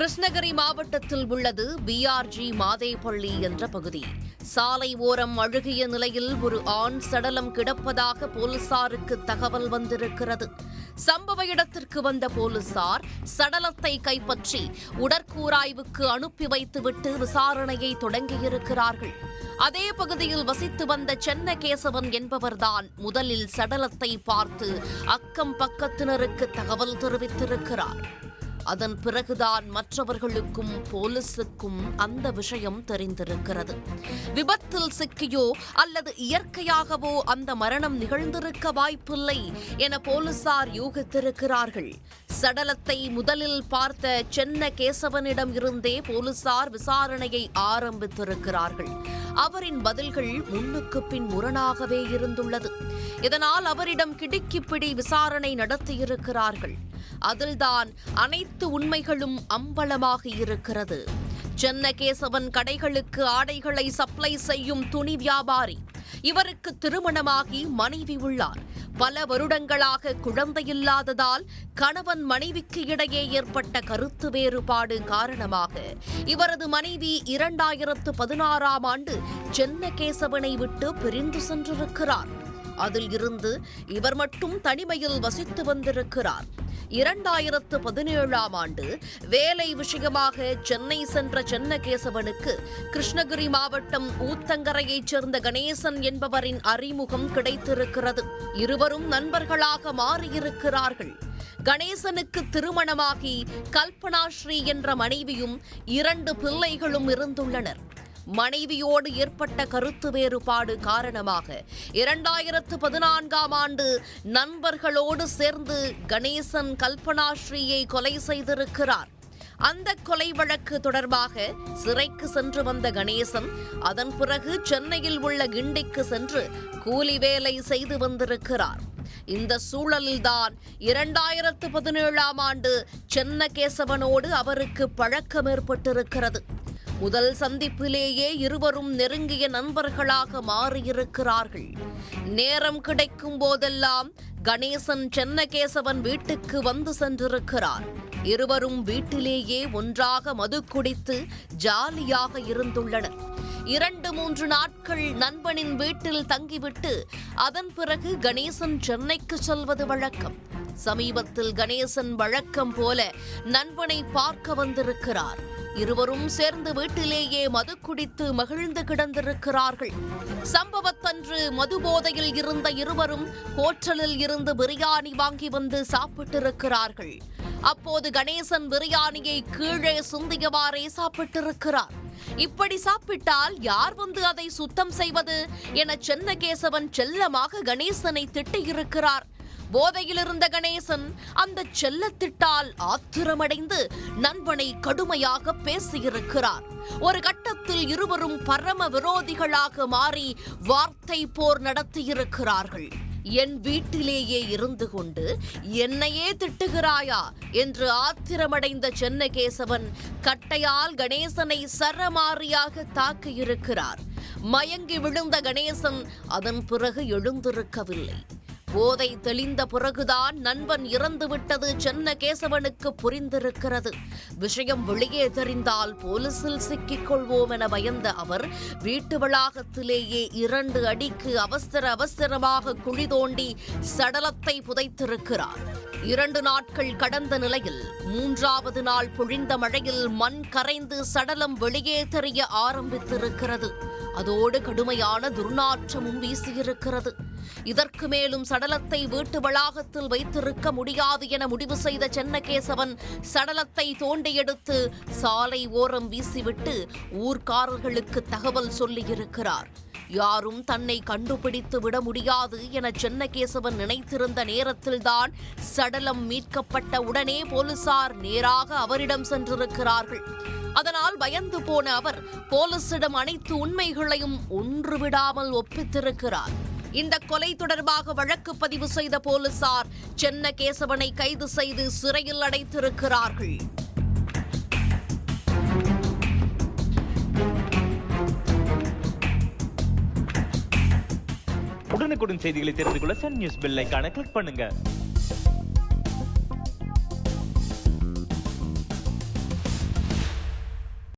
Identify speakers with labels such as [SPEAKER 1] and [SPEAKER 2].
[SPEAKER 1] கிருஷ்ணகிரி மாவட்டத்தில் உள்ளது பிஆர்ஜி மாதேப்பள்ளி என்ற பகுதி. சாலை ஓரம் அழுகிய நிலையில் ஒரு ஆண் சடலம் கிடப்பதாக போலீசாருக்கு தகவல் வந்திருக்கிறது. சம்பவ இடத்திற்கு வந்த போலீசார் சடலத்தை கைப்பற்றி உடற்கூராய்வுக்கு அனுப்பி வைத்துவிட்டு விசாரணையை தொடங்கியிருக்கிறார்கள். அதே பகுதியில் வசித்து வந்த சென்னகேசவன் என்பவர்தான் முதலில் சடலத்தை பார்த்து அக்கம் பக்கத்தினருக்கு தகவல் தெரிவித்திருக்கிறார். அதன் பிறகுதான் மற்றவர்களுக்கும் போலீசுக்கும் அந்த விஷயம் தெரிந்திருக்கிறது. விபத்தில் சிக்கியோ அல்லது இயற்கையாகவோ அந்த மரணம் நிகழ்ந்திருக்க வாய்ப்பில்லை என போலீசார் யூகித்திருக்கிறார்கள். சடலத்தை முதலில் பார்த்த சென்னகேசவனிடம் இருந்தே போலீசார் விசாரணையை ஆரம்பித்திருக்கிறார்கள். அவரின் பதில்கள் முன்னுக்கு பின் முரணாகவே இருந்துள்ளது. இதனால் அவரிடம் கிடுக்கிப்பிடி விசாரணை நடத்தியிருக்கிறார்கள். அதில்தான் அனைத்து உண்மைகளும் அம்பலமாக இருக்கிறது. சென்னகேசவன் கடைகளுக்கு ஆடைகளை சப்ளை செய்யும் துணி வியாபாரி. இவருக்கு திருமணமாகி மனைவி உள்ளார். பல வருடங்களாக குழந்தையில்லாததால் கணவன் மனைவிக்கு இடையே ஏற்பட்ட கருத்து வேறுபாடு காரணமாக இவரது மனைவி 2016ஆம் ஆண்டு சென்னகேசவனை விட்டு பிரிந்து சென்றிருக்கிறார். அதில் இருந்து இவர் மட்டும் தனிமையில் வசித்து வந்திருக்கிறார். 2017ஆம் ஆண்டு வேலை விஷயமாக சென்னை சென்ற சென்னகேசவனுக்கு கிருஷ்ணகிரி மாவட்டம் ஊத்தங்கரையைச் சேர்ந்த கணேசன் என்பவரின் அறிமுகம் கிடைத்திருக்கிறது. இருவரும் நண்பர்களாக மாறியிருக்கிறார்கள். கணேசனுக்கு திருமணமாகி கல்பனாஸ்ரீ என்ற மனைவியும் 2 பிள்ளைகளும் இருந்துள்ளனர். மனைவியோடு ஏற்பட்ட கருத்து வேறுபாடு காரணமாக 2014ஆம் ஆண்டு நண்பர்களோடு சேர்ந்து கணேசன் கல்பனாஸ்ரீயை கொலை செய்திருக்கிறார். அந்த கொலை வழக்கு தொடர்பாக சிறைக்கு சென்று வந்த கணேசன் அதன் பிறகு சென்னையில் உள்ள கிண்டிக்கு சென்று கூலி வேலை செய்து வந்திருக்கிறார். இந்த சூழலில்தான் 2017ஆம் ஆண்டு சென்னகேசவனோடு அவருக்கு பழக்கம் ஏற்பட்டிருக்கிறது. முதல் சந்திப்பிலேயே இருவரும் நெருங்கிய நண்பர்களாக மாறியிருக்கிறார்கள். நேரம் கிடைக்கும் போதெல்லாம் கணேசன் சென்னகேசவன் வீட்டுக்கு வந்து சென்றிருக்கிறார். இருவரும் வீட்டிலேயே ஒன்றாக மது குடித்து ஜாலியாக இருந்துள்ளனர். 2-3 நாட்கள் நண்பனின் வீட்டில் தங்கிவிட்டு அதன் பிறகு கணேசன் சென்னைக்கு செல்வது வழக்கம். சமீபத்தில் கணேசன் வழக்கம் போல நண்பனை பார்க்க வந்திருக்கிறார். இருவரும் சேர்ந்து வீட்டிலேயே மது குடித்து மகிழ்ந்து கிடந்திருக்கிறார்கள். சம்பவத்தன்று மது போதையில் இருந்த இருவரும் ஹோட்டலில் இருந்து பிரியாணி வாங்கி வந்து சாப்பிட்டிருக்கிறார்கள். அப்போது கணேசன் பிரியாணியை கீழே சிந்தியவாறே சாப்பிட்டிருக்கிறார். இப்படி சாப்பிட்டால் யார் வந்து அதை சுத்தம் செய்வது என சென்னகேசவன் செல்லமாக கணேசனை திட்டியிருக்கிறார். போதையில் இருந்த கணேசன் அந்த செல்லத்திட்டால் ஆத்திரமடைந்து நண்பனை கடுமையாக பேசியிருக்கிறார். ஒரு கட்டத்தில் இருவரும் பரம விரோதிகளாக மாறி வார்த்தை போர் நடத்தியிருக்கிறார்கள். என் வீட்டிலேயே இருந்து கொண்டு என்னையே திட்டுகிறாயா என்று ஆத்திரமடைந்த சென்னகேசவன் கட்டையால் கணேசனை சரமாரியாக தாக்கியிருக்கிறார். மயங்கி விழுந்த கணேசன் அதன் பிறகு எழுந்திருக்கவில்லை. போதை தெளிந்த பிறகுதான் நண்பன் இறந்துவிட்டது சென்னகேசவனுக்கு புரிந்திருக்கிறது. விஷயம் வெளியே தெரிந்தால் போலீசில் சிக்கிக் கொள்வோம் என பயந்த அவர் வீட்டு வளாகத்திலேயே 2 அடிக்கு அவசரமாக குழி தோண்டி சடலத்தை புதைத்திருக்கிறார். 2 நாட்கள் கடந்த நிலையில் 3வது நாள் பொழிந்த மழையில் மண் கரைந்து சடலம் வெளியே தெரிய ஆரம்பித்திருக்கிறது. அதோடு கடுமையான துர்நாற்றமும் வீசியிருக்கிறது. இதற்கு மேலும் சடலத்தை வீட்டு வளாகத்தில் வைத்திருக்க முடியாது என முடிவு செய்த சென்னகேசவன் சடலத்தை தோண்டி எடுத்து சாலை ஓரம் வீசிவிட்டு ஊர்க்காரர்களுக்கு தகவல் சொல்லியிருக்கிறார். யாரும் தன்னை கண்டுபிடித்து விட முடியாது என சென்னகேசவன் நினைத்திருந்த நேரத்தில்தான் சடலம் மீட்கப்பட்ட உடனே போலீசார் நேராக அவரிடம் சென்றிருக்கிறார்கள். அதனால் பயந்து போன அவர் போலீசிடம் அனைத்து உண்மைகளையும் ஒன்று விடாமல் ஒப்பித்திருக்கிறார். இந்த கொலை தொடர்பாக வழக்கு பதிவு செய்த போலீசார் சென்னகேசவனை கைது செய்து சிறையில் அடைத்திருக்கிறார்கள்.
[SPEAKER 2] உடனுக்குடன் செய்திகளை தெரிந்து கொள்ள சன் நியூஸ் பெல் ஐகானை கிளிக் பண்ணுங்க.